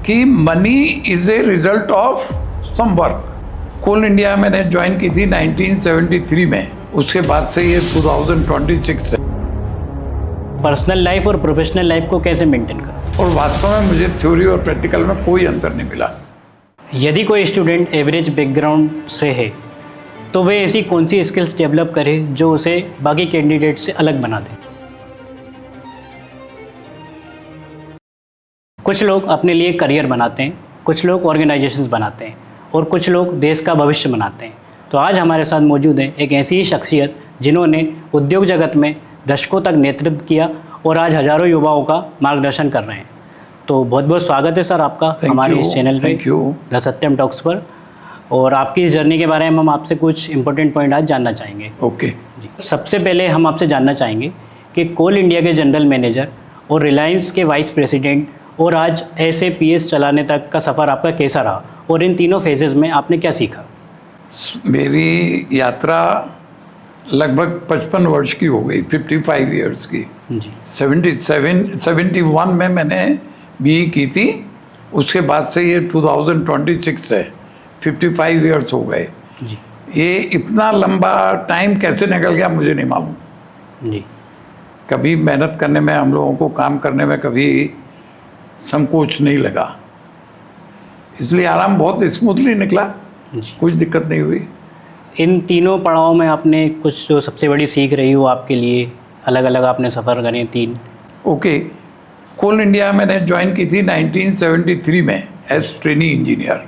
कि money is a result of some work. Coal India मैंने join की थी 1973 में, उसके बाद से ये 2026 है। पर्सनल लाइफ और प्रोफेशनल लाइफ को कैसे मेंटेन करें? और वास्तव में मुझे थ्योरी और प्रैक्टिकल में कोई अंतर नहीं मिला। यदि कोई स्टूडेंट एवरेज बैकग्राउंड से है तो वे ऐसी कौन सी स्किल्स डेवलप करे जो उसे बाकी कैंडिडेट से अलग बना दे? कुछ लोग अपने लिए करियर बनाते हैं, कुछ लोग ऑर्गेनाइजेशंस बनाते हैं और कुछ लोग देश का भविष्य बनाते हैं। तो आज हमारे साथ मौजूद है एक ऐसी ही शख्सियत जिन्होंने उद्योग जगत में दशकों तक नेतृत्व किया और आज हज़ारों युवाओं का मार्गदर्शन कर रहे हैं। तो बहुत बहुत स्वागत है सर आपका हमारे इस चैनल पे द सत्यम टॉक्स पर। और आपकी इस जर्नी के बारे में हम आपसे कुछ इंपॉर्टेंट पॉइंट आज जानना चाहेंगे। ओके जी, सबसे पहले हम आपसे जानना चाहेंगे कि कोल इंडिया के जनरल मैनेजर और रिलायंस के वाइस प्रेसिडेंट और आज SAPS चलाने तक का सफ़र आपका कैसा रहा और इन तीनों फेजेज़ में आपने क्या सीखा? मेरी यात्रा लगभग 55 वर्ष की हो गई, 55 इयर्स की जी। 71 में मैंने BE की थी, उसके बाद से ये 2026 है, 55 इयर्स हो गए जी। ये इतना लंबा टाइम कैसे निकल गया मुझे नहीं मालूम। जी। कभी मेहनत करने में, हम लोगों को काम करने में कभी संकोच नहीं लगा, इसलिए आराम बहुत स्मूथली निकला, कुछ दिक्कत नहीं हुई। इन तीनों पड़ावों में आपने कुछ जो सबसे बड़ी सीख रही हो आपके लिए, अलग अलग आपने सफ़र करे तीन? ओके, कोल इंडिया मैंने ज्वाइन की थी 1973 में एज ट्रेनी इंजीनियर।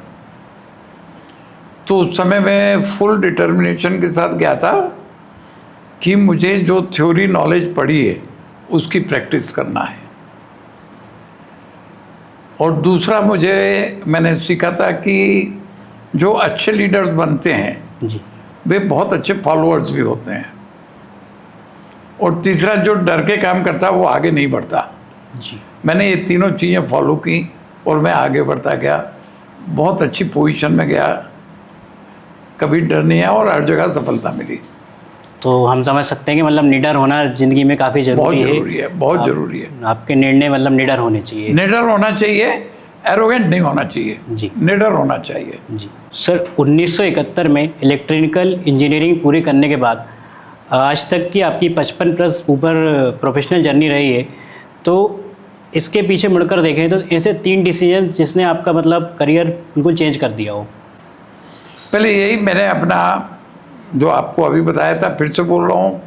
तो उस समय मैं फुल डिटर्मिनेशन के साथ गया था कि मुझे जो थ्योरी नॉलेज पढ़ी है उसकी प्रैक्टिस करना है। और दूसरा मैंने सीखा था कि जो अच्छे लीडर्स बनते हैं जी। वे बहुत अच्छे फॉलोअर्स भी होते हैं। और तीसरा, जो डर के काम करता है वो आगे नहीं बढ़ता। जी। मैंने ये तीनों चीज़ें फॉलो की और मैं आगे बढ़ता गया, बहुत अच्छी पोजीशन में गया, कभी डर नहीं आया और हर जगह सफलता मिली। तो हम समझ सकते हैं कि मतलब निडर होना ज़िंदगी में काफ़ी ज़रूरी है। बहुत ज़रूरी है। आपके निर्णय मतलब निडर होने चाहिए। निडर होना चाहिए, एरोगेंट नहीं होना चाहिए जी। निडर होना चाहिए जी। सर 1971 में इलेक्ट्रिकल इंजीनियरिंग पूरी करने के बाद आज तक की आपकी 55+ ऊपर प्रोफेशनल जर्नी रही है, तो इसके पीछे मुड़कर देखें तो ऐसे 3 डिसीजन जिसने आपका मतलब करियर बिल्कुल चेंज कर दिया हो? पहले यही मैंने अपना जो आपको अभी बताया था, फिर से बोल रहा हूँ,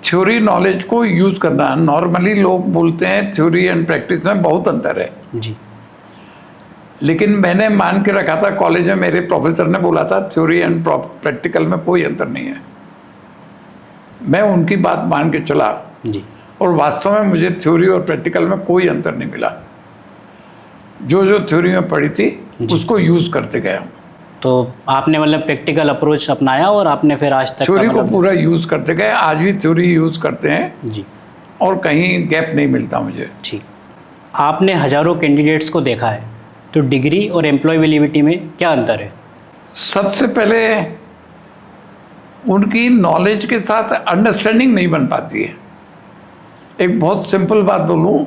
थ्योरी नॉलेज को यूज़ करना। नॉर्मली लोग बोलते हैं थ्योरी एंड प्रैक्टिस में बहुत अंतर है जी। लेकिन मैंने मान के रखा था, कॉलेज में मेरे प्रोफेसर ने बोला था थ्योरी एंड प्रैक्टिकल में कोई अंतर नहीं है। मैं उनकी बात मान के चला जी। और वास्तव में मुझे थ्योरी और प्रैक्टिकल में कोई अंतर नहीं मिला। जो जो थ्योरी में पढ़ी थी उसको यूज़ करते गया हूँ। तो आपने मतलब प्रैक्टिकल अप्रोच अपनाया और आपने फिर आज तक थ्योरी को पूरा यूज़ करते गए, आज भी थ्योरी यूज़ करते हैं जी। और कहीं गैप नहीं मिलता मुझे। ठीक। आपने हज़ारों कैंडिडेट्स को देखा है, तो डिग्री और एम्प्लॉयबिलिटी में क्या अंतर है? सबसे पहले उनकी नॉलेज के साथ अंडरस्टैंडिंग नहीं बन पाती है। एक बहुत सिंपल बात बोलूं,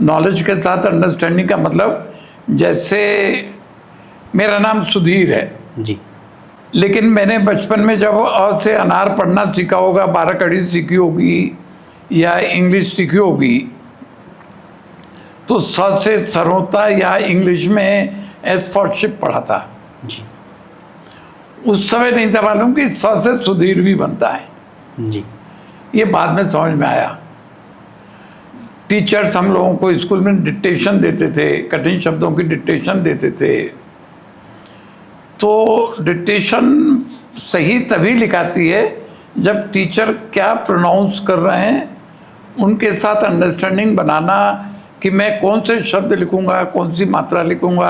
नॉलेज के साथ अंडरस्टैंडिंग का मतलब, जैसे मेरा नाम सुधीर है जी। लेकिन मैंने बचपन में जब अ से अनार पढ़ना सीखा होगा, 12 कड़ी सीखी होगी या इंग्लिश सीखी होगी, तो स से सरोता या इंग्लिश में एस फॉर शिप पढ़ा था जी। उस समय नहीं था मालूम कि स से सुधीर भी बनता है जी। ये बाद में समझ में आया। टीचर्स हम लोगों को स्कूल में डिक्टेशन देते थे, कठिन शब्दों की डिक्टेशन देते थे, तो डिक्टेशन सही तभी लिखाती है जब टीचर क्या प्रोनाउंस कर रहे हैं उनके साथ अंडरस्टैंडिंग बनाना कि मैं कौन से शब्द लिखूंगा, कौन सी मात्रा लिखूंगा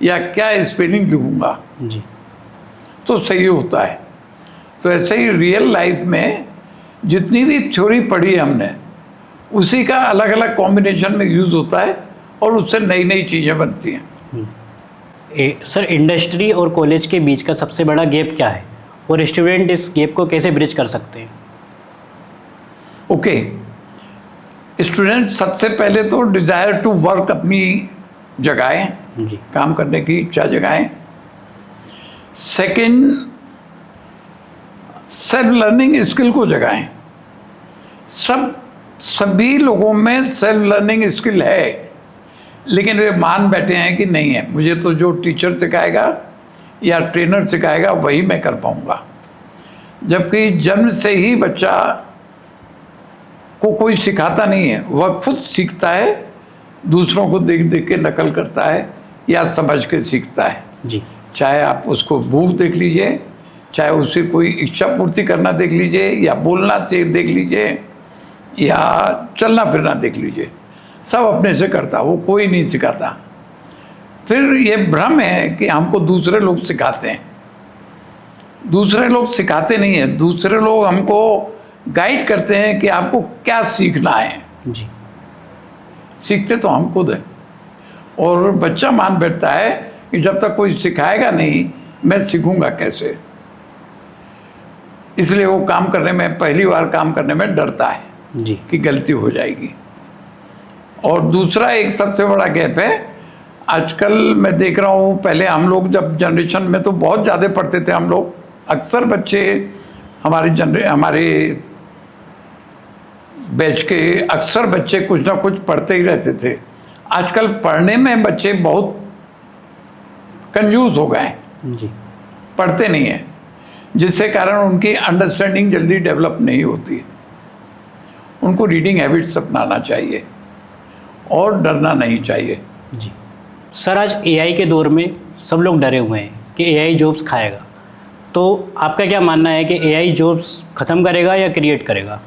या क्या स्पेलिंग लिखूंगा, जी। तो सही होता है। तो ऐसे ही रियल लाइफ में जितनी भी थ्योरी पढ़ी है हमने, उसी का अलग अलग कॉम्बिनेशन में यूज़ होता है और उससे नई नई चीज़ें बनती हैं। सर इंडस्ट्री और कॉलेज के बीच का सबसे बड़ा गैप क्या है और स्टूडेंट इस गैप को कैसे ब्रिज कर सकते हैं? ओके, स्टूडेंट सबसे पहले तो डिज़ायर टू वर्क अपनी जगाएं, जी काम करने की इच्छा जगाएं। सेकंड, सेल्फ लर्निंग स्किल को जगाएं। सभी लोगों में सेल्फ लर्निंग स्किल है, लेकिन वे मान बैठे हैं कि नहीं है, मुझे तो जो टीचर सिखाएगा या ट्रेनर सिखाएगा वही मैं कर पाऊंगा। जबकि जन्म से ही बच्चा को कोई सिखाता नहीं है, वह खुद सीखता है, दूसरों को देख देख के नकल करता है या समझ के सीखता है। जी चाहे आप उसको भूख देख लीजिए, चाहे उसे कोई इच्छा पूर्ति करना देख लीजिए, या बोलना देख लीजिए, या चलना फिरना देख लीजिए, सब अपने से करता, वो कोई नहीं सिखाता। फिर ये भ्रम है कि हमको दूसरे लोग सिखाते हैं। दूसरे लोग सिखाते नहीं हैं, दूसरे लोग हमको गाइड करते हैं कि आपको क्या सीखना है। जी सीखते तो हम खुद हैं। और बच्चा मान बैठता है कि जब तक कोई सिखाएगा नहीं, मैं सीखूंगा कैसे। इसलिए वो काम करने में, पहली बार काम करने में डरता है जी कि गलती हो जाएगी। और दूसरा एक सबसे बड़ा गैप है, आजकल मैं देख रहा हूँ, पहले हम लोग जब जनरेशन में तो बहुत ज़्यादा पढ़ते थे हम लोग, अक्सर बच्चे हमारे बैच के अक्सर बच्चे कुछ ना कुछ पढ़ते ही रहते थे। आजकल पढ़ने में बच्चे बहुत कंफ्यूज हो गए हैं, जी पढ़ते नहीं हैं, जिससे कारण उनकी अंडरस्टैंडिंग जल्दी डेवलप नहीं होती। उनको रीडिंग हैबिट्स अपनाना चाहिए और डरना नहीं चाहिए। जी सर, आज एआई के दौर में सब लोग डरे हुए हैं कि एआई जॉब्स खाएगा, तो आपका क्या मानना है कि एआई जॉब्स ख़त्म करेगा या क्रिएट करेगा?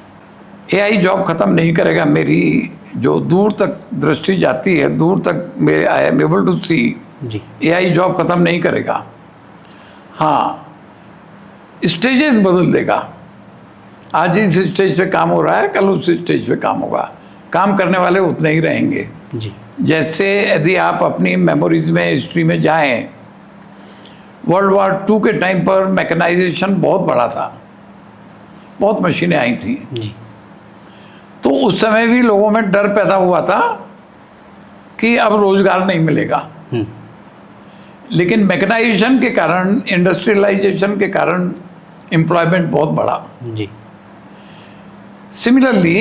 एआई जॉब ख़त्म नहीं करेगा। मेरी जो दूर तक दृष्टि जाती है, दूर तक I am able to see, जी एआई जॉब ख़त्म नहीं करेगा। हाँ, स्टेजेस बदल देगा। आज इस स्टेज पे काम हो रहा है, कल उस स्टेज पे काम होगा। काम करने वाले उतने ही रहेंगे। जी जैसे यदि आप अपनी मेमोरीज में, हिस्ट्री में जाएं, वर्ल्ड वॉर 2 के टाइम पर मैकेनाइजेशन बहुत बड़ा था, बहुत मशीनें आई थी। जी तो उस समय भी लोगों में डर पैदा हुआ था कि अब रोजगार नहीं मिलेगा। लेकिन मैकेनाइजेशन के कारण, इंडस्ट्रियलाइजेशन के कारण एम्प्लॉयमेंट बहुत बढ़ा। जी सिमिलरली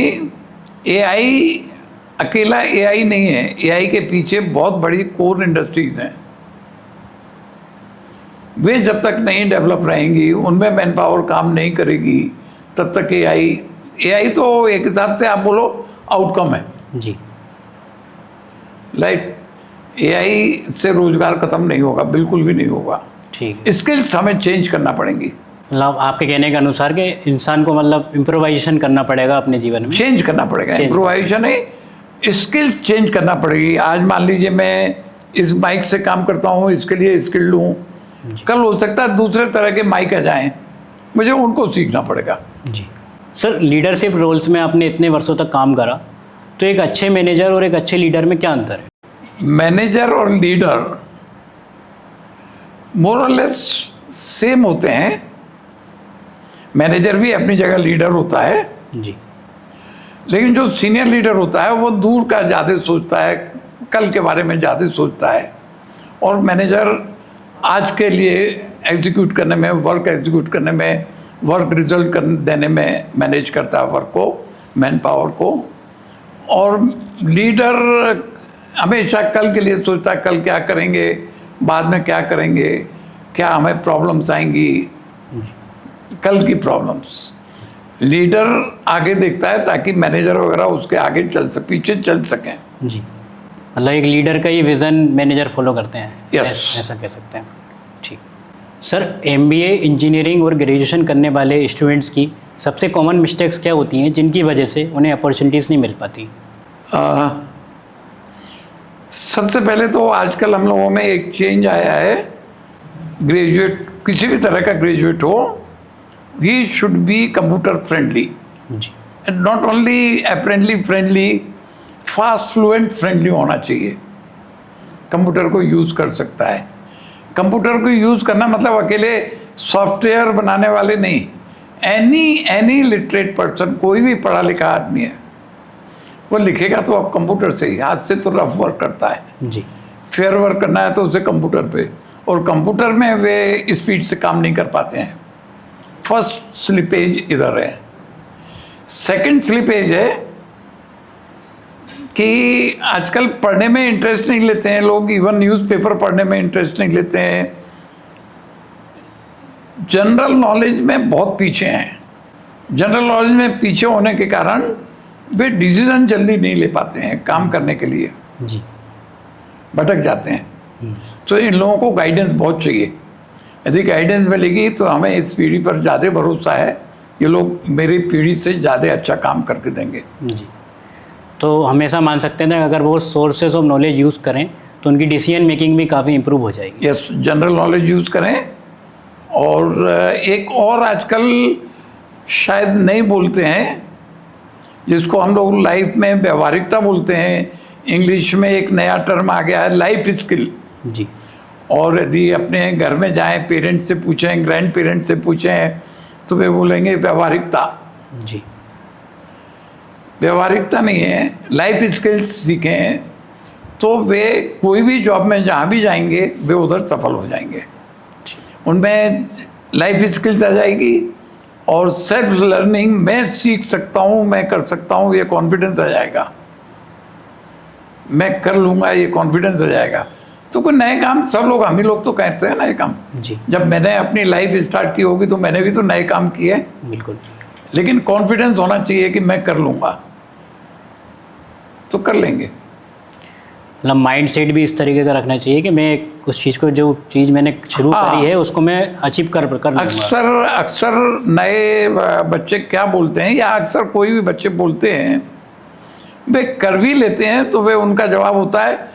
एआई अकेला एआई नहीं है, एआई के पीछे बहुत बड़ी कोर इंडस्ट्रीज हैं। वे जब तक नहीं डेवलप रहेंगी, उनमें मैन पावर काम नहीं करेगी, तब तक एआई तो एक हिसाब से आप बोलो आउटकम है। जी लाइक एआई से रोजगार खत्म नहीं होगा, बिल्कुल भी नहीं होगा। ठीक है, स्किल्स हमें चेंज करना पड़ेंगी, मतलब आपके कहने के अनुसार कि इंसान को मतलब इम्प्रोवाइजेशन करना पड़ेगा अपने जीवन में। चेंज करना पड़ेगा। Change. इम्प्रोवाइजेशन है, स्किल्स चेंज करना पड़ेगी। आज मान लीजिए मैं इस माइक से काम करता हूँ, इसके लिए स्किल्ड हूँ, कल हो सकता है दूसरे तरह के माइक आ जाएं, मुझे उनको सीखना पड़ेगा। जी सर, लीडरशिप रोल्स में आपने इतने वर्षों तक काम करा, तो एक अच्छे मैनेजर और एक अच्छे लीडर में क्या अंतर है? मैनेजर और लीडर मोर और लेस सेम होते हैं। मैनेजर भी अपनी जगह लीडर होता है, जी लेकिन जो सीनियर लीडर होता है वो दूर का ज़्यादा सोचता है, कल के बारे में ज़्यादा सोचता है। और मैनेजर आज के लिए एग्जीक्यूट करने में, वर्क एग्जीक्यूट करने में, वर्क रिजल्ट देने में मैनेज करता है वर्क को, मैन पावर को। और लीडर हमेशा कल के लिए सोचता है, कल क्या करेंगे, बाद में क्या करेंगे, क्या हमें प्रॉब्लम्स आएंगी, कल की प्रॉब्लम्स। लीडर आगे देखता है ताकि मैनेजर वगैरह उसके आगे पीछे चल सकें। जी, मतलब एक लीडर का ही विज़न मैनेजर फॉलो करते हैं। Yes. ऐसा कह सकते हैं। ठीक सर, एमबीए, इंजीनियरिंग और ग्रेजुएशन करने वाले स्टूडेंट्स की सबसे कॉमन मिस्टेक्स क्या होती हैं जिनकी वजह से उन्हें अपॉर्चुनिटीज़ नहीं मिल पाती? सबसे पहले तो आजकल हम लोगों में एक चेंज आया है, ग्रेजुएट, किसी भी तरह का ग्रेजुएट हो, ही शुड बी कंप्यूटर फ्रेंडली, जी and not only apparently friendly, fast fluent friendly होना चाहिए। कंप्यूटर को यूज़ कर सकता है। कंप्यूटर को यूज़ करना मतलब अकेले सॉफ्टवेयर बनाने वाले नहीं, एनी लिटरेट पर्सन, कोई भी पढ़ा लिखा आदमी है, वो लिखेगा तो अब कंप्यूटर से ही, हाथ से तो रफ वर्क करता है, जी फेयर वर्क करना है तो उसे कंप्यूटर पे, और कंप्यूटर में वे स्पीड से काम नहीं कर पाते हैं। फर्स्ट स्लिपेज इधर है। सेकंड स्लिपेज है कि आजकल पढ़ने में इंटरेस्ट नहीं लेते हैं लोग, इवन न्यूज़पेपर पढ़ने में इंटरेस्ट नहीं लेते हैं, जनरल नॉलेज में बहुत पीछे हैं। जनरल नॉलेज में पीछे होने के कारण वे डिसीजन जल्दी नहीं ले पाते हैं काम करने के लिए, जी भटक जाते हैं। तो इन लोगों को गाइडेंस बहुत चाहिए। यदि गाइडेंस मिलेगी तो हमें इस पीढ़ी पर ज़्यादा भरोसा है, ये लोग मेरी पीढ़ी से ज़्यादा अच्छा काम करके देंगे। जी, तो हमेशा मान सकते हैं अगर वो सोर्सेज ऑफ नॉलेज यूज़ करें तो उनकी डिसीजन मेकिंग भी काफ़ी इम्प्रूव हो जाएगी। यस, जनरल नॉलेज यूज़ करें। और एक और आजकल शायद नहीं बोलते हैं, जिसको हम लोग लाइफ में व्यवहारिकता बोलते हैं, इंग्लिश में एक नया टर्म आ गया है, लाइफ स्किल। जी, और यदि अपने घर में जाएं, पेरेंट्स से पूछें, ग्रैंड पेरेंट्स से पूछें, तो वे बोलेंगे व्यवहारिकता। जी, व्यवहारिकता नहीं है, लाइफ स्किल्स सीखें तो वे कोई भी जॉब में जहाँ भी जाएंगे वे उधर सफल हो जाएंगे। उनमें लाइफ स्किल्स आ जाएगी और सेल्फ लर्निंग, मैं सीख सकता हूँ, मैं कर सकता हूँ, ये कॉन्फिडेंस आ जाएगा, मैं कर लूँगा, ये कॉन्फिडेंस आ जाएगा। तो कोई नए काम, सब लोग, हम ही लोग तो कहते हैं नए काम। जी, जब मैंने अपनी लाइफ स्टार्ट की होगी तो मैंने भी तो नए काम किए, बिल्कुल। लेकिन कॉन्फिडेंस होना चाहिए कि मैं कर लूँगा, तो कर लेंगे। मतलब माइंड सेट भी इस तरीके का रखना चाहिए कि मैं उस चीज़ को, जो चीज़ मैंने शुरू करी है उसको मैं अचीव कर लूँगा। अक्सर नए बच्चे क्या बोलते हैं, या अक्सर कोई भी बच्चे बोलते हैं, वे कर भी लेते हैं तो वे, उनका जवाब होता है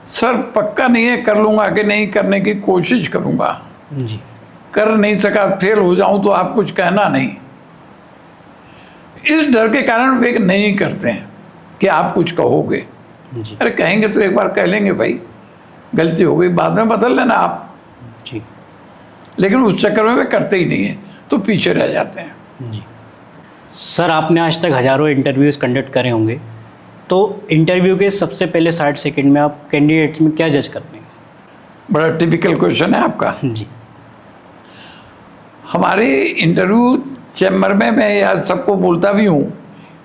सर पक्का नहीं है, कर लूँगा कि नहीं, करने की कोशिश करूँगा, जी, कर नहीं सका, फेल हो जाऊँ तो आप कुछ कहना नहीं। इस डर के कारण वे नहीं करते हैं कि आप कुछ कहोगे। जी, अरे कहेंगे तो एक बार कह लेंगे भाई, गलती हो गई, बाद में बदल लेना आप। जी, लेकिन उस चक्कर में वे करते ही नहीं हैं, तो पीछे रह जाते हैं। जी। सर, आपने आज तक हज़ारों इंटरव्यूज़ कंडक्ट करे होंगे, तो इंटरव्यू के सबसे पहले 60 सेकंड में आप कैंडिडेट में क्या जज करते हैं? बड़ा टिपिकल क्वेश्चन है आपका। जी, हमारे इंटरव्यू चैम्बर में मैं यह सबको बोलता भी हूँ,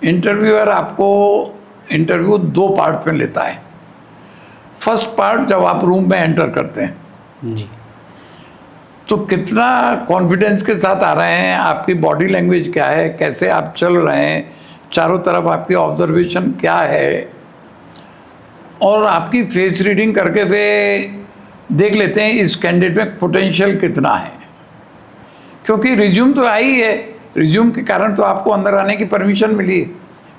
इंटरव्यूअर आपको इंटरव्यू 2 पार्ट में लेता है। फर्स्ट पार्ट जब आप रूम में एंटर करते हैं, जी, तो कितना कॉन्फिडेंस के साथ आ रहे हैं, आपकी बॉडी लैंग्वेज क्या है, कैसे आप चल रहे हैं, चारों तरफ आपकी ऑब्जर्वेशन क्या है, और आपकी फेस रीडिंग करके वे देख लेते हैं इस कैंडिडेट में पोटेंशियल कितना है। क्योंकि रिज्यूम तो आई है, रिज्यूम के कारण तो आपको अंदर आने की परमिशन मिली है,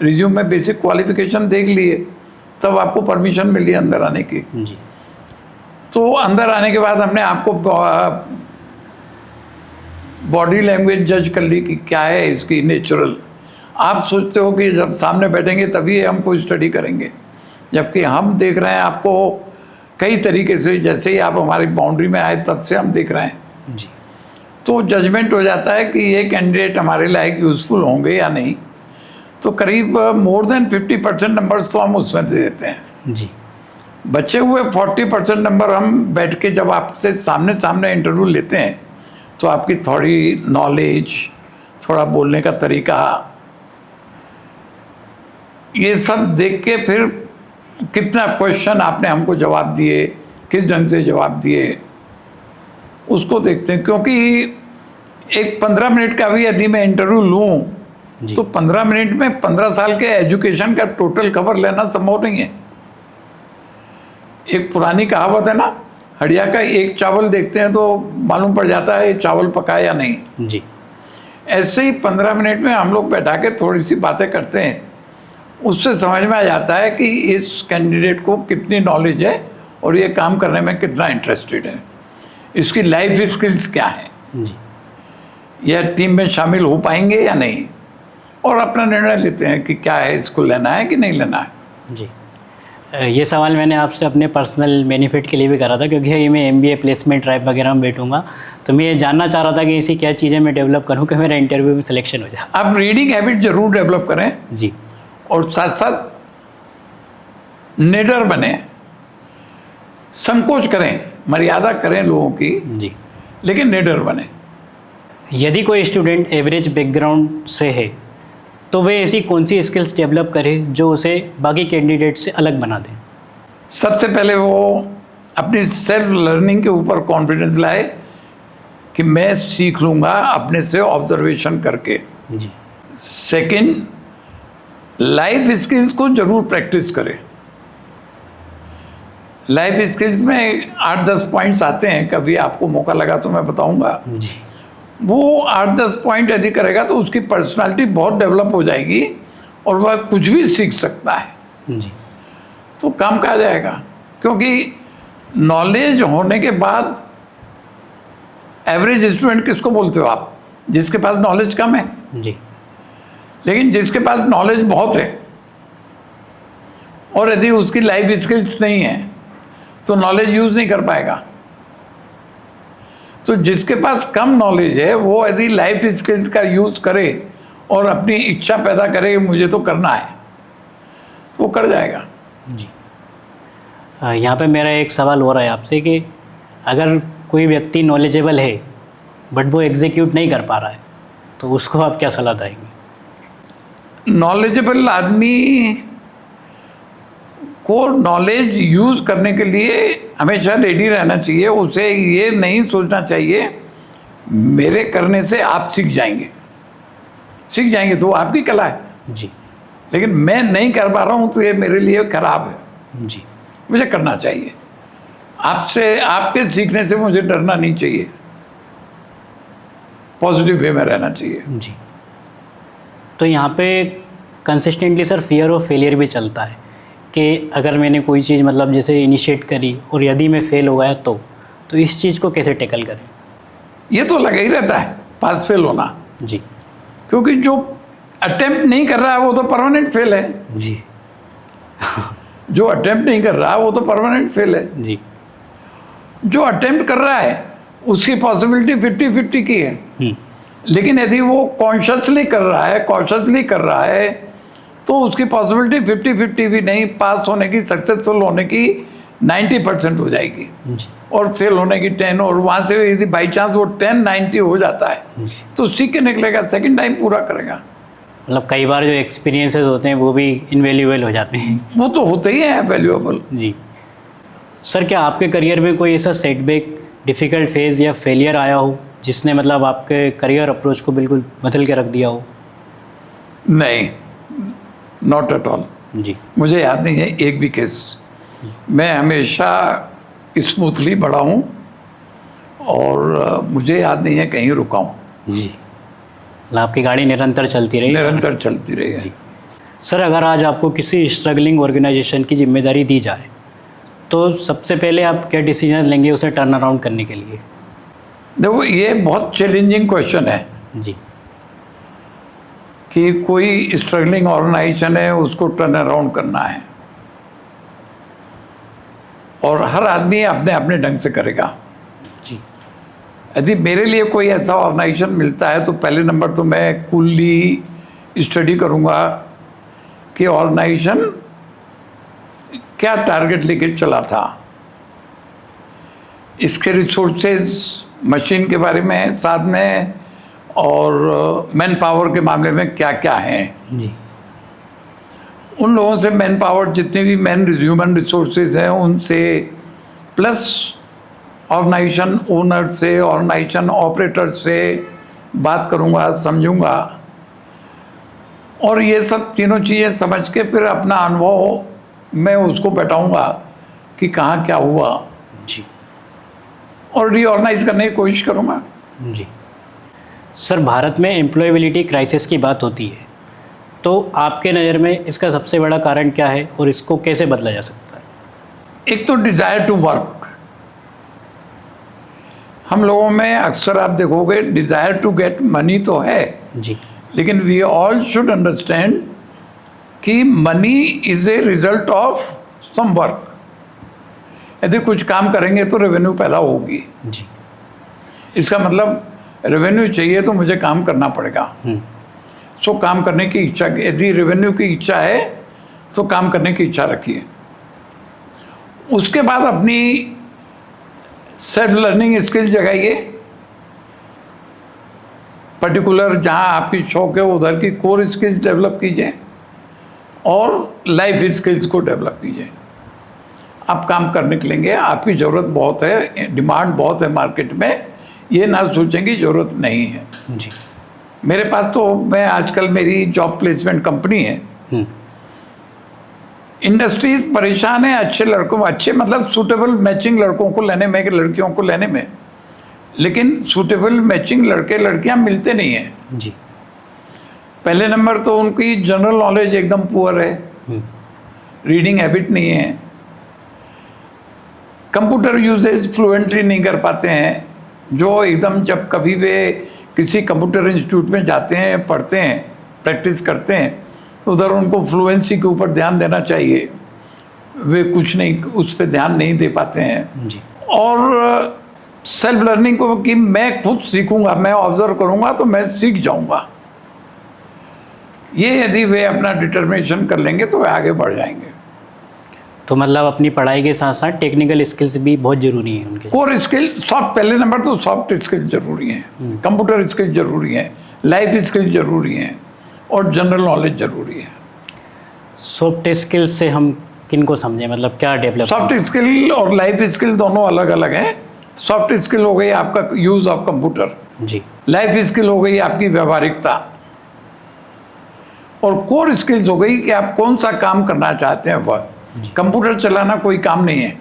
रिज्यूम में बेसिक क्वालिफिकेशन देख लिए तब आपको परमिशन मिली अंदर आने की। जी, तो अंदर आने के बाद हमने आपको बॉडी लैंग्वेज जज कर ली कि क्या है इसकी नेचुरल। आप सोचते हो कि जब सामने बैठेंगे तभी हम कोई स्टडी करेंगे, जबकि हम देख रहे हैं आपको कई तरीके से, जैसे ही आप हमारी बाउंड्री में आए तब से हम देख रहे हैं। जी, तो जजमेंट हो जाता है कि ये कैंडिडेट हमारे लायक यूज़फुल होंगे या नहीं। तो करीब मोर देन 50% नंबर्स तो हम उसमें दे देते हैं। जी, बचे हुए 40% नंबर हम बैठ के जब आपसे सामने सामने इंटरव्यू लेते हैं तो आपकी थोड़ी नॉलेज, थोड़ा बोलने का तरीका, ये सब देख के फिर कितना क्वेश्चन आपने हमको जवाब दिए, किस ढंग से जवाब दिए, उसको देखते हैं। क्योंकि एक 15 मिनट का भी यदि मैं इंटरव्यू लूँ जी, तो 15 मिनट में 15 साल के एजुकेशन का टोटल कवर लेना संभव नहीं है। एक पुरानी कहावत है ना, हड़िया का एक चावल देखते हैं तो मालूम पड़ जाता है ये चावल पका या नहीं। जी, ऐसे ही 15 मिनट में हम लोग बैठा के थोड़ी सी बातें करते हैं, उससे समझ में आ जाता है कि इस कैंडिडेट को कितनी नॉलेज है और ये काम करने में कितना इंटरेस्टेड है, इसकी लाइफ स्किल्स क्या है, जी, यह टीम में शामिल हो पाएंगे या नहीं, और अपना निर्णय लेते हैं कि क्या है, इसको लेना है कि नहीं लेना है। जी। ये सवाल मैंने आपसे अपने पर्सनल बेनिफिट के लिए भी करा था, क्योंकि ये मैं MBA प्लेसमेंट ड्राइव वगैरह में बैठूंगा, तो मैं ये जानना चाह रहा था कि ऐसी क्या चीज़ें मैं डेवलप करूँ कि मेरा इंटरव्यू में सिलेक्शन हो जाए। आप रीडिंग हैबिट जरूर डेवलप करें, जी, और साथ साथ निडर बने, संकोच करें, मर्यादा करें लोगों की, जी। लेकिन निडर बने। यदि कोई स्टूडेंट एवरेज बैकग्राउंड से है तो वे ऐसी कौन सी स्किल्स डेवलप करे जो उसे बाकी कैंडिडेट से अलग बना दे? सबसे पहले वो अपनी सेल्फ लर्निंग के ऊपर कॉन्फिडेंस लाए कि मैं सीख लूँगा अपने से ऑब्जर्वेशन करके। जी। सेकंड, लाइफ स्किल्स को जरूर प्रैक्टिस करें। लाइफ स्किल्स में 8-10 पॉइंट्स आते हैं, कभी आपको मौका लगा तो मैं बताऊंगा। जी। वो 8-10 पॉइंट यदि करेगा तो उसकी पर्सनालिटी बहुत डेवलप हो जाएगी और वह कुछ भी सीख सकता है, जी। तो काम का आ जाएगा। क्योंकि नॉलेज होने के बाद एवरेज स्टूडेंट किसको बोलते हो आप? जिसके पास नॉलेज कम है। जी। लेकिन जिसके पास नॉलेज बहुत है और यदि उसकी लाइफ स्किल्स नहीं है तो नॉलेज यूज़ नहीं कर पाएगा। तो जिसके पास कम नॉलेज है वो यदि लाइफ स्किल्स का यूज़ करे और अपनी इच्छा पैदा करे कि मुझे तो करना है, वो कर जाएगा। जी। यहाँ पे मेरा एक सवाल हो रहा है आपसे कि अगर कोई व्यक्ति नॉलेजेबल है बट वो एग्जीक्यूट नहीं कर पा रहा है तो उसको आप क्या सलाह देंगे? नॉलेजेबल आदमी को नॉलेज यूज़ करने के लिए हमेशा रेडी रहना चाहिए। उसे ये नहीं सोचना चाहिए मेरे करने से आप सीख जाएंगे तो वो आपकी कला है, जी। लेकिन मैं नहीं कर पा रहा हूँ तो ये मेरे लिए खराब है, जी। मुझे करना चाहिए। आपसे, आपके सीखने से मुझे डरना नहीं चाहिए, पॉजिटिव वे में रहना चाहिए। जी। तो यहाँ पे consistently sir fear of failure भी चलता है कि अगर मैंने कोई चीज़ मतलब जैसे इनिशिएट करी और यदि मैं फेल हो गया तो इस चीज़ को कैसे टैकल करें? ये तो लगा ही रहता है पास फेल होना, जी। क्योंकि जो अटेम्प्ट नहीं कर रहा है वो तो परमानेंट फेल है। जी। जो अटेम्प्ट नहीं कर रहा वो तो परमानेंट फेल है। जी। जो अटेम्प्ट कर रहा है उसकी पॉसिबिलिटी 50-50 की है, लेकिन यदि वो कॉन्शियसली कर रहा है तो उसकी पॉसिबिलिटी 50-50 भी नहीं, पास होने की, सक्सेसफुल होने की 90% हो जाएगी जी। और फेल होने की 10। और वहाँ से यदि बाई चांस वो 10-90 हो जाता है तो सीख के निकलेगा, सेकेंड टाइम पूरा करेगा। मतलब कई बार जो एक्सपीरियंसेस होते हैं वो भी इनवैल्यूएबल हो जाते हैं। वो तो होते ही हैं वैल्यूएबल। जी। सर क्या आपके करियर में कोई ऐसा सेटबैक, डिफ़िकल्ट फेज़ या फेलियर आया हो जिसने मतलब आपके करियर अप्रोच को बिल्कुल बदल के रख दिया हो? नहीं, नॉट एट ऑल। जी। मुझे याद नहीं है एक भी केस। मैं हमेशा स्मूथली बढ़ा हूँ और मुझे याद नहीं है कहीं रुका हूँ। जी। मतलब आपकी गाड़ी निरंतर चलती रही? निरंतर चलती रही है। जी। सर अगर आज आपको किसी स्ट्रगलिंग ऑर्गेनाइजेशन की जिम्मेदारी दी जाए तो सबसे पहले आप क्या डिसीजन लेंगे उसे टर्न अराउंड करने के लिए? देखो, ये बहुत चैलेंजिंग क्वेश्चन है जी। कि कोई स्ट्रगलिंग ऑर्गेनाइजेशन है उसको टर्न अराउंड करना है, और हर आदमी अपने अपने ढंग से करेगा। जी। यदि मेरे लिए कोई ऐसा ऑर्गेनाइजेशन मिलता है तो पहले नंबर तो मैं कूलली स्टडी करूँगा कि ऑर्गेनाइजेशन क्या टारगेट लेके चला था, इसके रिसोर्सेज, मशीन के बारे में साथ में, और मैन पावर के मामले में क्या क्या हैं। जी। उन लोगों से मैन पावर, जितने भी ह्यूमन रिसोर्सेज हैं उनसे, प्लस ऑर्गेनाइजेशन ओनर से, ऑर्गेनाइजेशन ऑपरेटर से बात करूंगा, समझूंगा, और ये सब तीनों चीज़ें समझ के फिर अपना अनुभव मैं उसको बैठाऊंगा कि कहाँ क्या हुआ, जी। और रीऑर्गेनाइज करने की कोशिश करूंगा। जी। सर भारत में एम्प्लॉयबिलिटी क्राइसिस की बात होती है तो आपके नज़र में इसका सबसे बड़ा कारण क्या है और इसको कैसे बदला जा सकता है? एक तो डिज़ायर टू वर्क। हम लोगों में अक्सर आप देखोगे डिज़ायर टू गेट मनी तो है, जी। लेकिन वी ऑल शुड अंडरस्टैंड कि money is a result of some work. यदि कुछ काम करेंगे तो रेवेन्यू पैदा होगी। जी। इसका मतलब रेवेन्यू चाहिए तो मुझे काम करना पड़ेगा। सो काम करने की इच्छा, यदि रेवेन्यू की इच्छा है तो काम करने की इच्छा रखिए। उसके बाद अपनी सेल्फ लर्निंग स्किल जगाइए, पर्टिकुलर जहाँ आपकी शौक है उधर की कोर स्किल्स डेवलप कीजिए और लाइफ स्किल्स को डेवलप कीजिए। आप काम कर निकलेंगे। आपकी ज़रूरत बहुत है, डिमांड बहुत है मार्केट में, ये ना सोचें कि ज़रूरत नहीं है। जी। मेरे पास तो मैं आजकल मेरी जॉब प्लेसमेंट कंपनी है, इंडस्ट्रीज परेशान है अच्छे लड़कों, अच्छे मतलब सूटेबल मैचिंग लड़कों को लेने में, लड़कियों को लेने में, लेकिन सूटेबल मैचिंग लड़के लड़कियां मिलते नहीं हैं। जी। पहले नंबर तो उनकी जनरल नॉलेज एकदम पुअर है, रीडिंग हैबिट नहीं है, कंप्यूटर यूजेज फ्लुएंटली नहीं कर पाते हैं, जो एकदम जब कभी वे किसी कंप्यूटर इंस्टीट्यूट में जाते हैं, पढ़ते हैं, प्रैक्टिस करते हैं, तो उधर उनको फ्लुएंसी के ऊपर ध्यान देना चाहिए, वे कुछ नहीं, उस पर ध्यान नहीं दे पाते हैं। जी। और सेल्फ लर्निंग को कि मैं खुद सीखूंगा, मैं ऑब्जर्व करूंगा तो मैं सीख जाऊंगा, ये यदि वे अपना डिटर्मिनेशन कर लेंगे तो वे आगे बढ़ जाएंगे। तो मतलब अपनी पढ़ाई के साथ साथ टेक्निकल स्किल्स भी बहुत ज़रूरी है उनके। कोर स्किल, सॉफ्ट, पहले नंबर तो सॉफ्ट स्किल जरूरी हैं, कंप्यूटर स्किल जरूरी है, लाइफ स्किल जरूरी हैं और जनरल नॉलेज जरूरी है। सॉफ्ट स्किल्स से हम किन को समझें, मतलब क्या डेवलप? सॉफ्ट स्किल और लाइफ स्किल दोनों अलग अलग हैं। सॉफ्ट स्किल हो गई आपका यूज ऑफ कंप्यूटर, जी। लाइफ स्किल हो गई आपकी व्यवहारिकता, और कोर स्किल्स हो गई कि आप कौन सा काम करना चाहते हैं। वह कंप्यूटर चलाना कोई काम नहीं है,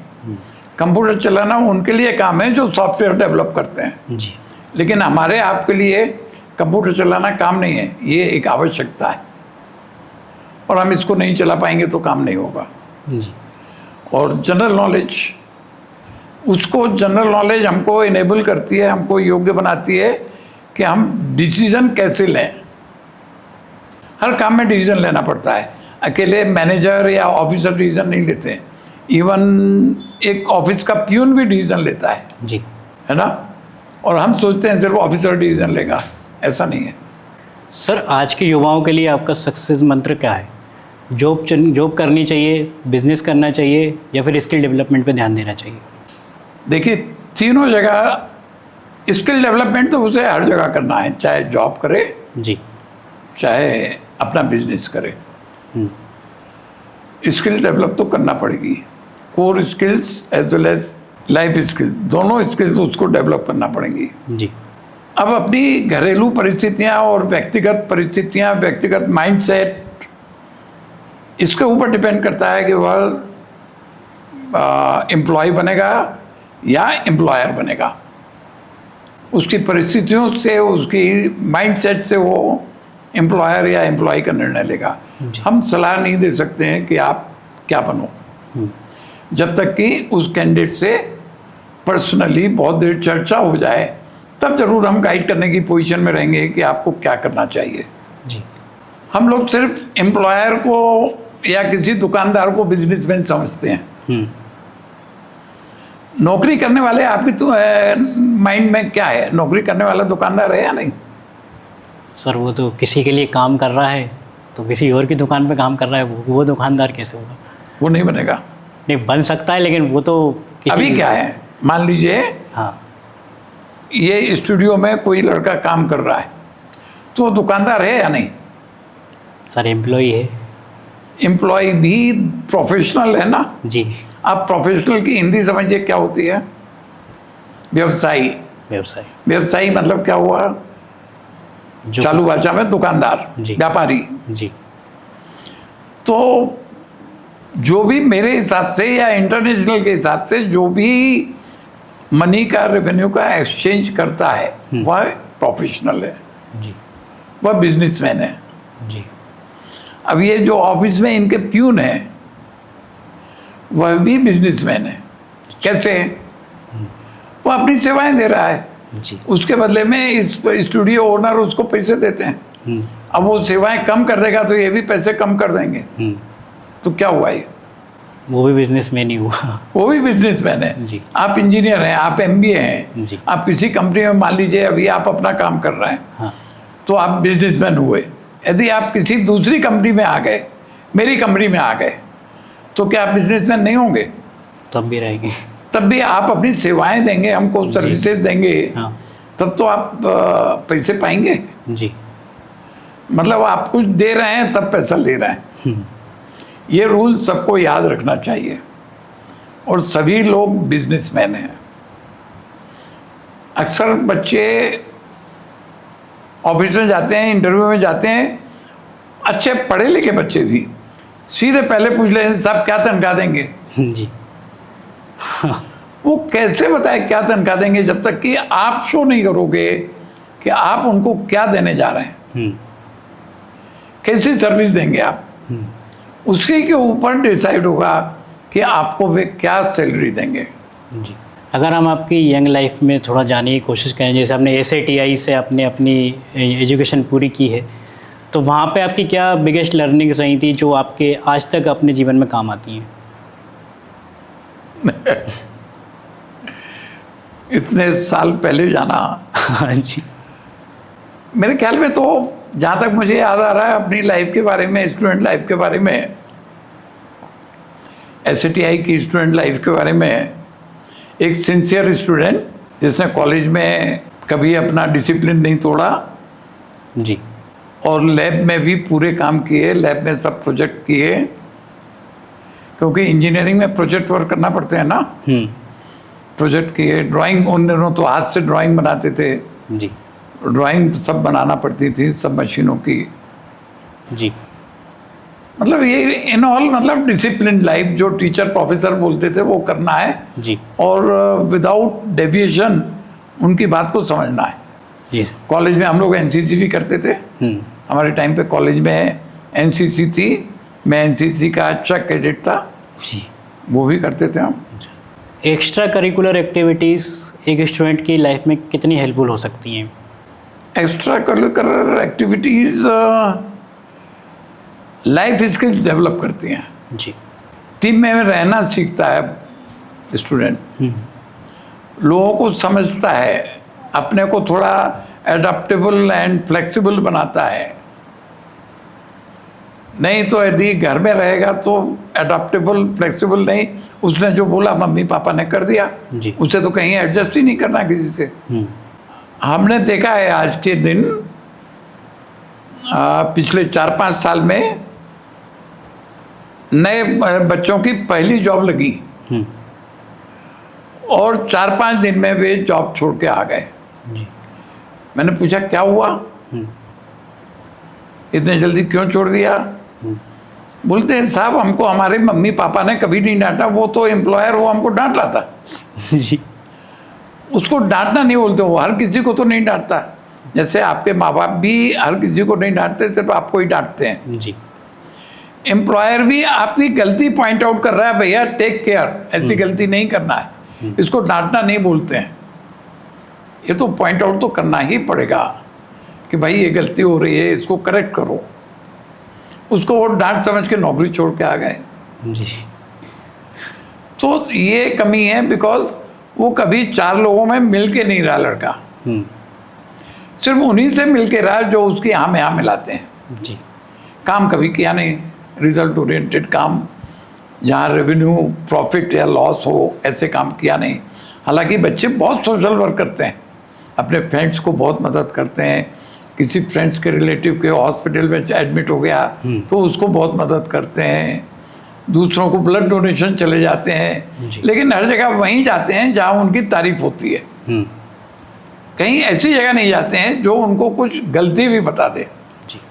कंप्यूटर चलाना उनके लिए काम है जो सॉफ्टवेयर डेवलप करते हैं, जी। लेकिन हमारे आपके लिए कंप्यूटर चलाना काम नहीं है, ये एक आवश्यकता है, और हम इसको नहीं चला पाएंगे तो काम नहीं होगा। जी। और जनरल नॉलेज, उसको जनरल नॉलेज हमको इनेबल करती है, हमको योग्य बनाती है कि हम डिसीजन कैसे लें। हर काम में डिसीजन लेना पड़ता है, अकेले मैनेजर या ऑफिसर डिसीजन नहीं लेते हैं, इवन एक ऑफिस का प्यून भी डिसीजन लेता जी। है ना। और हम सोचते हैं सिर्फ ऑफिसर डिसीजन लेगा, ऐसा नहीं है। सर, आज के युवाओं के लिए आपका सक्सेस मंत्र क्या है? जॉब करनी चाहिए, बिजनेस करना चाहिए, या फिर स्किल डेवलपमेंट पे ध्यान देना चाहिए? देखिए, तीनों जगह स्किल डेवलपमेंट तो उसे हर जगह करना है, चाहे जॉब करे, जी। चाहे अपना बिजनेस करे, स्किल डेवलप तो करना पड़ेगी। Core skills as well as life skills, दोनों स्किल्स उसको डेवलप करना पड़ेंगी। जी। अब अपनी घरेलू परिस्थितियां और व्यक्तिगत परिस्थितियां, व्यक्तिगत माइंडसेट, इसके ऊपर डिपेंड करता है कि वह एम्प्लॉय बनेगा या एम्प्लॉयर बनेगा। उसकी परिस्थितियों से, उसकी माइंडसेट से वो एम्प्लॉयर या एम्प्लॉय का निर्णय लेगा। हम सलाह नहीं दे सकते हैं कि आप क्या बनो, जब तक कि उस कैंडिडेट से पर्सनली बहुत देर चर्चा हो जाए, तब जरूर हम गाइड करने की पोजीशन में रहेंगे कि आपको क्या करना चाहिए। जी। हम लोग सिर्फ एम्प्लॉयर को या किसी दुकानदार को बिजनेसमैन समझते हैं। नौकरी करने वाले आपकी तो माइंड में क्या है, नौकरी करने वाला दुकानदार है या नहीं? सर, वो तो किसी के लिए काम कर रहा है, तो किसी और की दुकान पे काम कर रहा है, वो दुकानदार कैसे होगा? वो नहीं बनेगा। नहीं, बन सकता है, लेकिन वो तो अभी क्या है, मान लीजिए हाँ, ये स्टूडियो में कोई लड़का काम कर रहा है, तो वो दुकानदार है या नहीं? सर, एम्प्लॉय है। एम्प्लॉय भी प्रोफेशनल है ना। जी। आप प्रोफेशनल की हिंदी समझिए क्या होती है? व्यवसायी। व्यवसाय। व्यवसायी मतलब क्या हुआ? चालू भाषा में दुकानदार, व्यापारी। जी। तो जो भी मेरे हिसाब से या इंटरनेशनल के हिसाब से जो भी मनी का, रेवेन्यू का एक्सचेंज करता है, वह प्रोफेशनल है, जी। वह बिजनेसमैन है। जी। अब ये जो ऑफिस में इनके प्यून है, वह भी बिजनेसमैन है। कैसे? वो अपनी सेवाएं दे रहा है, जी। उसके बदले में इस स्टूडियो ओनर उसको पैसे देते हैं। अब वो सेवाएं कम कर देगा तो ये भी पैसे कम कर देंगे, तो क्या हुआ ये? वो भी बिजनेसमैन ही हुआ। वो भी बिजनेसमैन है। जी। आप इंजीनियर हैं, आप MBA हैं, जी। आप किसी कंपनी में मान लीजिए अभी आप अपना काम कर रहे हैं, हाँ। तो आप बिजनेसमैन हुए। यदि आप किसी दूसरी कंपनी में आ गए, मेरी कंपनी में आ गए, तो क्या आप बिजनेसमैन नहीं होंगे? तब भी रहेंगे। तब भी आप अपनी सेवाएं देंगे, हमको सर्विसेज देंगे, हाँ तब तो आप पैसे पाएंगे। जी। मतलब आप कुछ दे रहे हैं तब पैसा ले रहे हैं। ये रूल सबको याद रखना चाहिए। और सभी लोग बिजनेसमैन हैं। अक्सर बच्चे ऑफिस में जाते हैं, इंटरव्यू में जाते हैं, अच्छे पढ़े लिखे बच्चे भी सीधे पहले पूछ लेते हैं साहब क्या तनख्वाह देंगे। जी। वो कैसे बताए क्या तनख्वाह देंगे जब तक कि आप शो नहीं करोगे कि आप उनको क्या देने जा रहे हैं, कैसी सर्विस देंगे आप। उसी के ऊपर डिसाइड होगा कि आपको वे क्या सैलरी देंगे। जी। अगर हम आपकी यंग लाइफ में थोड़ा जानने की कोशिश करें, जैसे आपने SATI से आपने अपनी एजुकेशन पूरी की है, तो वहाँ पे आपकी क्या बिगेस्ट लर्निंग्स रही थी जो आपके आज तक अपने जीवन में काम आती हैं? इतने साल पहले जाना। हाँ जी। मेरे ख्याल में तो जहाँ तक मुझे याद आ रहा है अपनी लाइफ के बारे में, स्टूडेंट लाइफ के बारे में, SATI की स्टूडेंट लाइफ के बारे में, एक सिंसियर स्टूडेंट जिसने कॉलेज में कभी अपना डिसिप्लिन नहीं तोड़ा जी। और लैब में भी पूरे काम किए, लैब में सब प्रोजेक्ट किए, क्योंकि इंजीनियरिंग में प्रोजेक्ट वर्क करना पड़ते हैं ना। प्रोजेक्ट किए, ड्राइंग, उन दिनों तो हाथ से ड्राइंग बनाते थे जी। ड्राइंग सब बनाना पड़ती थी, सब मशीनों की। जी। मतलब ये इन ऑल मतलब डिसिप्लिन लाइफ, जो टीचर प्रोफेसर बोलते थे वो करना है जी। और विदाउट डेविएशन उनकी बात को समझना है। जी सर। कॉलेज में हम लोग NCC भी करते थे। हमारे टाइम पे कॉलेज में NCC थी, मैं NCC का अच्छा कैडेट था जी। वो भी करते थे हम। एक्स्ट्रा करिकुलर एक्टिविटीज़ एक स्टूडेंट की लाइफ में कितनी हेल्पफुल हो सकती हैं? Extra curricular activities life skills develop करती हैं। जी। टीम में रहना सीखता है स्टूडेंट, लोगों को समझता है, अपने को थोड़ा एडाप्टेबल एंड फ्लेक्सिबल बनाता है। नहीं तो यदि घर में रहेगा तो एडाप्टेबल फ्लेक्सिबल नहीं, उसने जो बोला मम्मी पापा ने कर दिया, जी। उसे तो कहीं एडजस्ट ही नहीं करना किसी से। हमने देखा है आज के दिन पिछले 4-5 साल में नए बच्चों की पहली जॉब लगी और 4-5 दिन में वे जॉब छोड़ के आ गए। जी। मैंने पूछा क्या हुआ, इतने जल्दी क्यों छोड़ दिया? बोलते हैं साहब हमको हमारे मम्मी पापा ने कभी नहीं डांटा, वो तो एम्प्लॉयर वो हमको डांट रहा था। जी। उसको डांटना नहीं बोलते, वो हर किसी को तो नहीं डांटता। जैसे आपके माँ बाप भी हर किसी को नहीं डांटते, सिर्फ आपको ही डांटते हैं। जी। एम्प्लॉयर भी आपकी गलती पॉइंट आउट कर रहा है, भैया टेक केयर, ऐसी गलती नहीं करना है, इसको डांटना नहीं बोलते हैं। ये तो पॉइंट आउट तो करना ही पड़ेगा कि भाई ये गलती हो रही है, इसको करेक्ट करो। उसको वो डांट समझ के नौकरी छोड़ के आ गए। जी। तो ये कमी है, बिकॉज वो कभी 4 लोगों में मिल के नहीं रहा लड़का, सिर्फ उन्हीं से मिल के रहा जो उसकी यहाँ में यहाँ मिलाते हैं। जी। काम कभी किया नहीं, रिजल्ट ओरिएंटेड काम, जहाँ रेवेन्यू प्रॉफिट या लॉस हो ऐसे काम किया नहीं। हालांकि बच्चे बहुत सोशल वर्क करते हैं, अपने फ्रेंड्स को बहुत मदद करते हैं। किसी फ्रेंड्स के रिलेटिव के हॉस्पिटल में एडमिट हो गया तो उसको बहुत मदद करते हैं, दूसरों को ब्लड डोनेशन चले जाते हैं। लेकिन हर जगह वहीं जाते हैं जहाँ उनकी तारीफ होती है, कहीं ऐसी जगह नहीं जाते हैं जो उनको कुछ गलती भी बता दे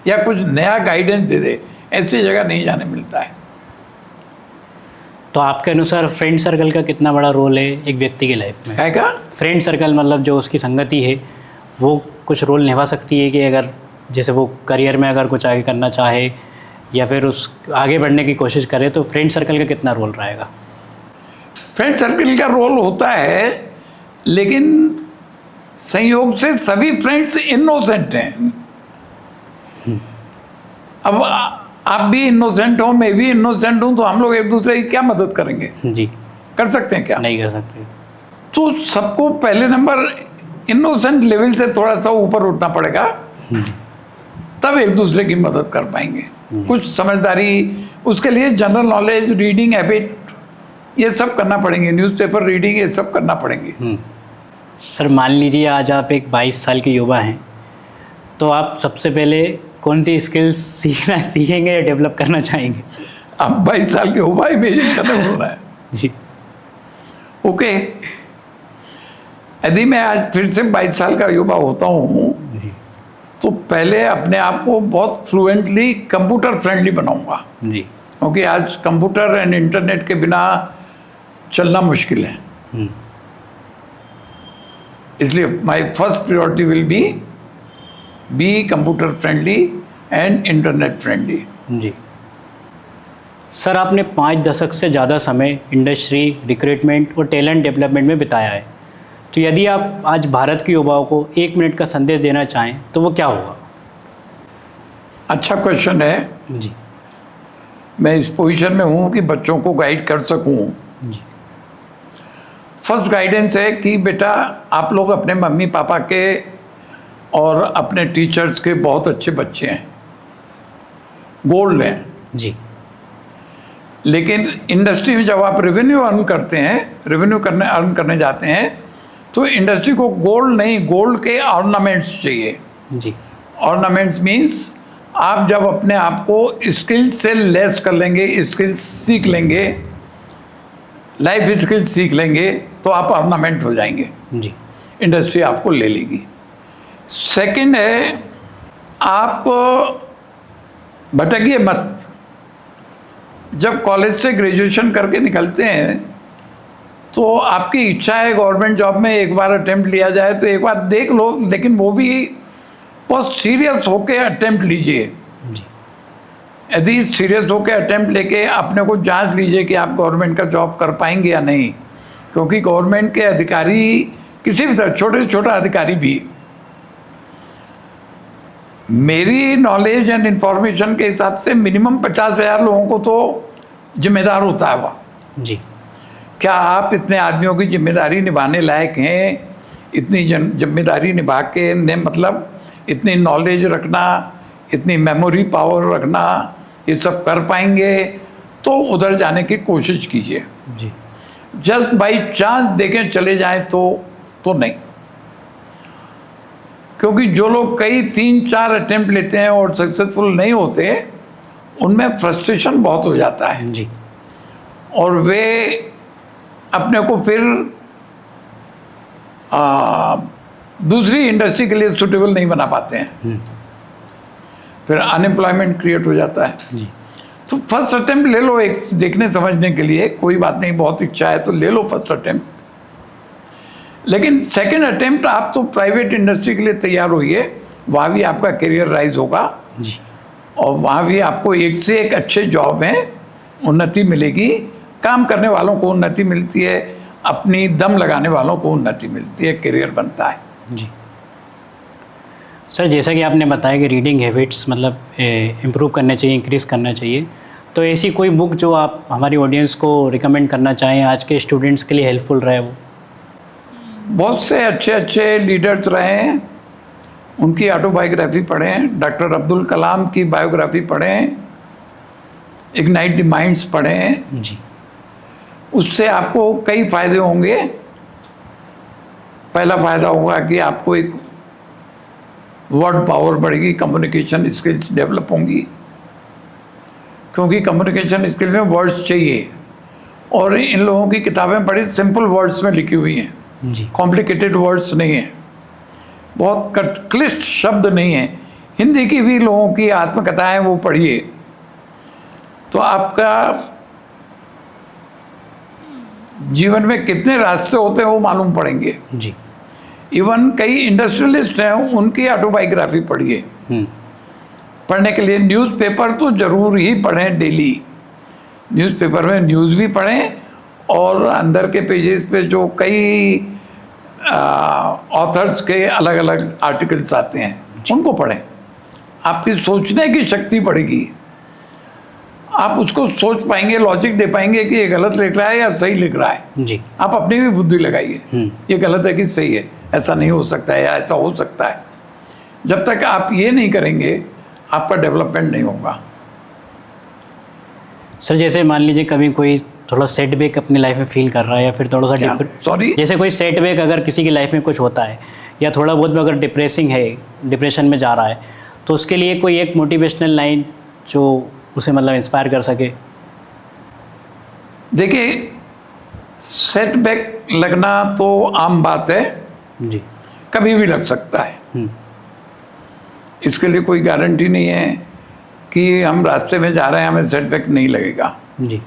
या कुछ नया गाइडेंस दे दे, ऐसी जगह नहीं जाने मिलता है। तो आपके अनुसार फ्रेंड सर्कल का कितना बड़ा रोल है एक व्यक्ति की लाइफ में? है क्या फ्रेंड सर्कल मतलब जो उसकी संगति है वो कुछ रोल निभा सकती है कि अगर जैसे वो करियर में अगर कुछ आगे करना चाहे या फिर उस आगे बढ़ने की कोशिश करे तो फ्रेंड सर्कल का कितना रोल रहेगा? फ्रेंड सर्कल का रोल होता है, लेकिन संयोग से सभी फ्रेंड्स इनोसेंट हैं। अब आप भी इनोसेंट हो, मैं भी इनोसेंट हूँ, तो हम लोग एक दूसरे की क्या मदद करेंगे? जी। कर सकते हैं क्या? नहीं कर सकते। तो सबको पहले नंबर इनोसेंट लेवल से थोड़ा सा ऊपर उठना पड़ेगा, तब एक दूसरे की मदद कर पाएंगे। कुछ समझदारी, उसके लिए जनरल नॉलेज, रीडिंग हैबिट ये सब करना पड़ेंगे, न्यूज़पेपर रीडिंग ये सब करना पड़ेंगे। सर मान लीजिए आज आप एक 22 साल के युवा हैं, तो आप सबसे पहले कौन सी स्किल्स सीखेंगे या डेवलप करना चाहेंगे? अब 22 साल के हो भाई, मेरे खत्म होना है। जी। ओके, यदि मैं आज फिर से 22 साल का युवा होता हूँ तो पहले अपने आप को बहुत फ्लुएंटली कंप्यूटर फ्रेंडली बनाऊंगा, जी। क्योंकि आज कंप्यूटर एंड इंटरनेट के बिना चलना मुश्किल है। इसलिए my first priority will be computer friendly and internet friendly. जी। सर आपने 5 दशक से ज़्यादा समय इंडस्ट्री, रिक्रूटमेंट और टैलेंट डेवलपमेंट में बिताया है, तो यदि आप आज भारत के युवाओं को 1 मिनट का संदेश देना चाहें तो वो क्या होगा? अच्छा क्वेश्चन है। जी। मैं इस पोजीशन में हूँ कि बच्चों को गाइड कर सकूँ। जी। फर्स्ट गाइडेंस है कि बेटा आप लोग अपने मम्मी पापा के और अपने टीचर्स के बहुत अच्छे बच्चे हैं, गोल्ड हैं। जी। लेकिन इंडस्ट्री में जब आप रेवेन्यू अर्न करते हैं, अर्न करने जाते हैं, तो इंडस्ट्री को गोल्ड नहीं, गोल्ड के ऑर्नामेंट्स चाहिए। जी। ऑर्नामेंट्स मीन्स आप जब अपने आप को स्किल्स से लेस कर लेंगे, स्किल्स सीख लेंगे, लाइफ स्किल्स सीख लेंगे, तो आप ऑर्नामेंट हो जाएंगे। जी। इंडस्ट्री आपको ले लेगी। सेकंड है, आप भटकिए मत। जब कॉलेज से ग्रेजुएशन करके निकलते हैं तो आपकी इच्छा है गवर्नमेंट जॉब में एक बार अटेम्प्ट लिया जाए, तो एक बार देख लो, लेकिन वो भी बहुत सीरियस होके अटेम्प्ट लीजिए। जी। यदि सीरियस होके अटेम्प्ट लेके अपने को जांच लीजिए कि आप गवर्नमेंट का जॉब कर पाएंगे या नहीं, क्योंकि गवर्नमेंट के अधिकारी किसी भी तरह, छोटे से छोटा अधिकारी भी, मेरी नॉलेज एंड इंफॉर्मेशन के हिसाब से मिनिमम 50,000 लोगों को तो जिम्मेदार होता है वह। जी। क्या आप इतने आदमियों की जिम्मेदारी निभाने लायक हैं? इतनी जिम्मेदारी निभा के ने मतलब इतनी नॉलेज रखना, इतनी मेमोरी पावर रखना, ये सब कर पाएंगे? तो उधर जाने की कोशिश कीजिए। जी। जस्ट बाई चांस देखें चले जाएं तो नहीं, क्योंकि जो लोग कई 3-4 अटेम्प्ट लेते हैं और सक्सेसफुल नहीं होते, उनमें फ्रस्ट्रेशन बहुत हो जाता है। जी। और वे अपने को फिर दूसरी इंडस्ट्री के लिए सूटेबल नहीं बना पाते हैं, फिर अनएम्प्लॉयमेंट क्रिएट हो जाता है। जी। तो फर्स्ट अटेम्प्ट ले लो, एक देखने समझने के लिए, कोई बात नहीं, बहुत इच्छा है तो ले लो फर्स्ट अटेम्प्ट। लेकिन सेकंड अटेम्प्ट आप तो प्राइवेट इंडस्ट्री के लिए तैयार होइए, वहाँ भी आपका करियर राइज होगा। जी। और वहाँ भी आपको एक से एक अच्छे जॉब हैं, उन्नति मिलेगी, काम करने वालों को उन्नति मिलती है, अपनी दम लगाने वालों को उन्नति मिलती है, करियर बनता है। जी। सर जैसा कि आपने बताया कि रीडिंग हैबिट्स मतलब इम्प्रूव करने चाहिए, इंक्रीज़ करना चाहिए, तो ऐसी कोई बुक जो आप हमारी ऑडियंस को रिकमेंड करना चाहें, आज के स्टूडेंट्स के लिए हेल्पफुल रहे? वो बहुत से अच्छे अच्छे लीडर्स रहे हैं, उनकी ऑटोबायोग्राफी पढ़ें, डॉक्टर अब्दुल कलाम की बायोग्राफी पढ़ें, इग्नाइट द माइंड्स पढ़ें। जी। उससे आपको कई फ़ायदे होंगे। पहला फ़ायदा होगा कि आपको एक वर्ड पावर बढ़ेगी, कम्युनिकेशन स्किल्स डेवलप होंगी, क्योंकि कम्युनिकेशन स्किल में वर्ड्स चाहिए, और इन लोगों की किताबें बड़ी सिंपल वर्ड्स में लिखी हुई हैं। जी। कॉम्प्लिकेटेड वर्ड्स नहीं हैं, बहुत क्लिष्ट शब्द नहीं हैं। हिंदी की भी लोगों की आत्मकथाएं वो पढ़िए, तो आपका जीवन में कितने रास्ते होते हैं वो मालूम पड़ेंगे। जी। इवन कई इंडस्ट्रियलिस्ट हैं, उनकी ऑटोबायोग्राफी पढ़िए। पढ़ने के लिए न्यूज़पेपर तो ज़रूर ही पढ़ें, डेली न्यूज़पेपर में न्यूज़ भी पढ़ें, और अंदर के पेजेस पे जो कई ऑथर्स के अलग अलग आर्टिकल्स आते हैं उनको पढ़ें। आपकी सोचने की शक्ति बढ़ेगी, आप उसको सोच पाएंगे, लॉजिक दे पाएंगे कि ये गलत लिख रहा है या सही लिख रहा है। जी। आप अपनी भी बुद्धि लगाइए, ये गलत है कि सही है, ऐसा नहीं हो सकता है या ऐसा हो सकता है। जब तक आप ये नहीं करेंगे आपका डेवलपमेंट नहीं होगा। सर जैसे मान लीजिए कभी कोई थोड़ा सेटबैक अपनी लाइफ में फील कर रहा है या फिर थोड़ा सा सॉरी, जैसे कोई सेटबैक अगर किसी की लाइफ में कुछ होता है या थोड़ा बहुत भी अगर डिप्रेशन में जा रहा है, तो उसके लिए कोई एक मोटिवेशनल लाइन जो उसे मतलब इंस्पायर कर सके? देखिए, सेटबैक लगना तो आम बात है, जी। कभी भी लग सकता है। इसके लिए कोई गारंटी नहीं है कि हम रास्ते में जा रहे हैं हमें सेटबैक नहीं लगेगा। जी।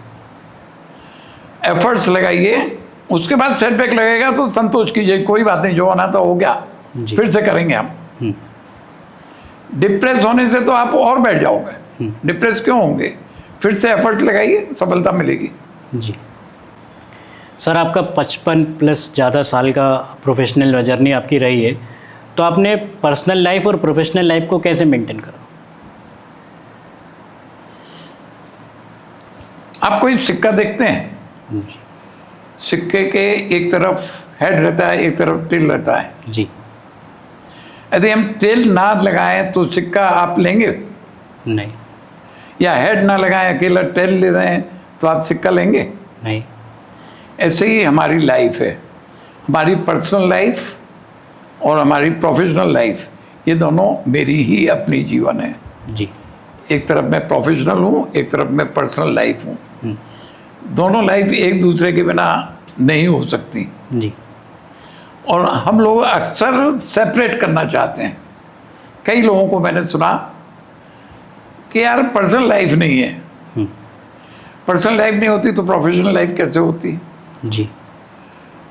एफर्ट्स लगाइए, उसके बाद सेटबैक लगेगा तो संतोष कीजिए, कोई बात नहीं, जो होना था हो गया, फिर से करेंगे हम। डिप्रेस होने से तो आप और बैठ जाओगे, डिप्रेस क्यों होंगे? फिर से एफर्ट्स लगाइए, सफलता मिलेगी। जी सर, आपका 55+ ज़्यादा साल का प्रोफेशनल जर्नी आपकी रही है, तो आपने पर्सनल लाइफ और प्रोफेशनल लाइफ को कैसे मेंटेन करा? आप कोई सिक्का देखते हैं, जी। सिक्के के एक तरफ हेड रहता है, एक तरफ टेल रहता है। जी। यदि हम टेल ना लगाएं तो सिक्का आप लेंगे? नहीं। या हेड ना लगाएं, अकेला टेल ले दें तो आप सिक्का लेंगे? नहीं। ऐसे ही हमारी लाइफ है, हमारी पर्सनल लाइफ और हमारी प्रोफेशनल लाइफ, ये दोनों मेरी ही अपनी जीवन है। जी। एक तरफ मैं प्रोफेशनल हूँ, एक तरफ मैं पर्सनल लाइफ हूँ। दोनों लाइफ एक दूसरे के बिना नहीं हो सकती। जी। और हम लोग अक्सर सेपरेट करना चाहते हैं। कई लोगों को मैंने सुना कि यार पर्सनल लाइफ नहीं है, पर्सनल लाइफ नहीं होती तो प्रोफेशनल लाइफ कैसे होती? जी।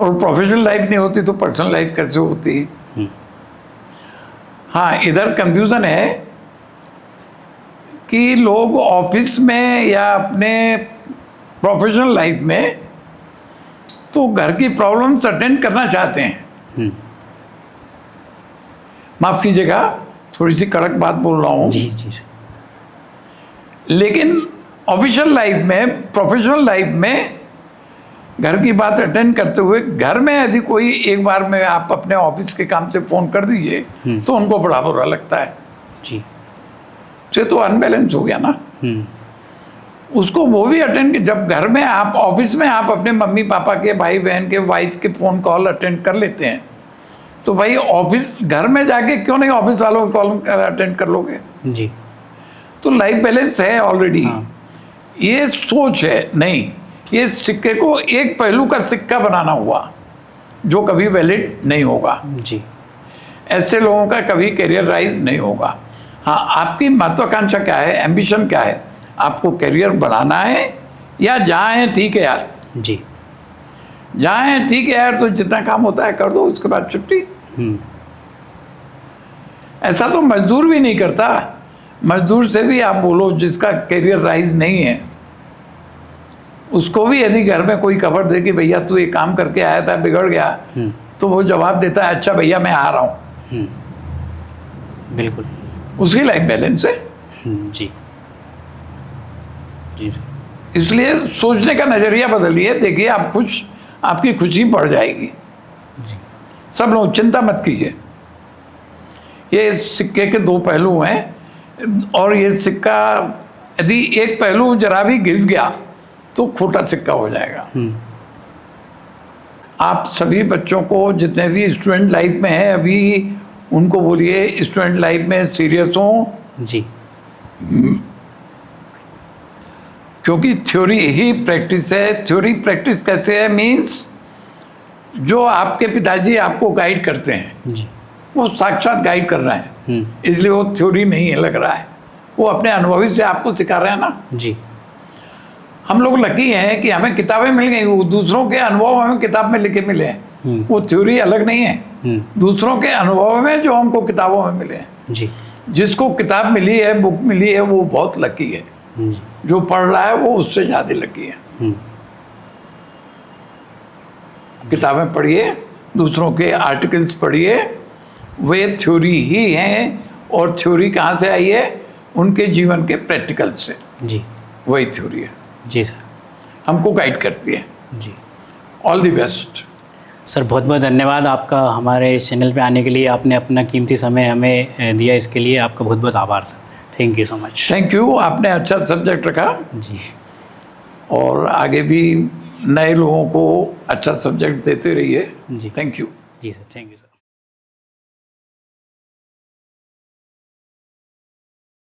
और प्रोफेशनल लाइफ नहीं होती तो पर्सनल लाइफ कैसे होती? हाँ, इधर कंफ्यूजन है कि लोग ऑफिस में या अपने प्रोफेशनल लाइफ में तो घर की प्रॉब्लम्स अटेंड करना चाहते हैं। माफ कीजिएगा, थोड़ी सी कड़क बात बोल रहा हूँ। जी। जी। लेकिन ऑफिशियल लाइफ में, प्रोफेशनल लाइफ में घर की बात अटेंड करते हुए घर में यदि कोई एक बार में आप अपने ऑफिस के काम से फ़ोन कर दीजिए तो उनको बड़ा बुरा लगता है। जी। तो तो अनबैलेंस हो गया ना। उसको वो भी अटेंड, जब घर में आप, ऑफिस में आप अपने मम्मी पापा के, भाई बहन के, वाइफ के फ़ोन कॉल अटेंड कर लेते हैं, तो भाई ऑफिस, घर में जाके क्यों नहीं ऑफिस वालों के कॉल अटेंड कर लोगे? जी। तो लाइफ बैलेंस है ऑलरेडी। ये सोच है, नहीं, ये सिक्के को एक पहलू का सिक्का बनाना हुआ जो कभी वैलिड नहीं होगा। जी। ऐसे लोगों का कभी करियर राइज नहीं होगा। हाँ, आपकी महत्वाकांक्षा क्या है, एम्बिशन क्या है? आपको करियर बढ़ाना है या जहाँ है ठीक है यार? जी। जहाँ है ठीक है यार, तो जितना काम होता है कर दो, उसके बाद छुट्टी। ऐसा तो मजदूर भी नहीं करता। मजदूर से भी आप बोलो जिसका करियर राइज नहीं है, उसको भी यदि घर में कोई खबर दे कि भैया तू एक काम करके आया था, बिगड़ गया, तो वो जवाब देता है अच्छा भैया मैं आ रहा हूँ। बिल्कुल। उसकी लाइफ बैलेंस है। जी। जी। इसलिए सोचने का नज़रिया बदलिए, देखिए आप खुश, आपकी खुशी बढ़ जाएगी। जी। सब लोग चिंता मत कीजिए, ये सिक्के के दो पहलू हैं और ये सिक्का यदि एक पहलू जरा भी घिस गया तो खोटा सिक्का हो जाएगा। आप सभी बच्चों को, जितने भी स्टूडेंट लाइफ में हैं अभी, उनको बोलिए स्टूडेंट लाइफ में सीरियस हों। जी। क्योंकि थ्योरी ही प्रैक्टिस है। थ्योरी प्रैक्टिस कैसे है? मीन्स जो आपके पिताजी आपको गाइड करते हैं जी। वो साक्षात गाइड कर रहे हैं, इसलिए वो थ्योरी नहीं है लग रहा है, वो अपने अनुभवी से आपको सिखा रहे हैं ना। जी। हम लोग लकी हैं कि हमें किताबें मिल गई, वो दूसरों के अनुभव हमें किताब में लिखे मिले हैं। वो थ्योरी अलग नहीं है, दूसरों के अनुभव में जो हमको किताबों में मिले हैं। जी। जिसको किताब मिली है, बुक मिली है, वो बहुत लकी है। जो पढ़ रहा है वो उससे ज़्यादा लकी है। किताबें पढ़िए, दूसरों के आर्टिकल्स पढ़िए, वे थ्योरी ही हैं। और थ्योरी कहाँ से आई है? उनके जीवन के प्रैक्टिकल से। जी। वही थ्योरी है। जी सर। हमको गाइड करती है। जी। All the best sir. बहुत बहुत धन्यवाद आपका हमारे इस चैनल पे आने के लिए। आपने अपना कीमती समय हमें दिया, इसके लिए आपका बहुत बहुत आभार sir. Thank you so much. Thank you. आपने अच्छा सब्जेक्ट रखा। जी। और आगे भी नए लोगों को अच्छा सब्जेक्ट देते रहिए। जी। Thank you. जी सर, थैंक यू।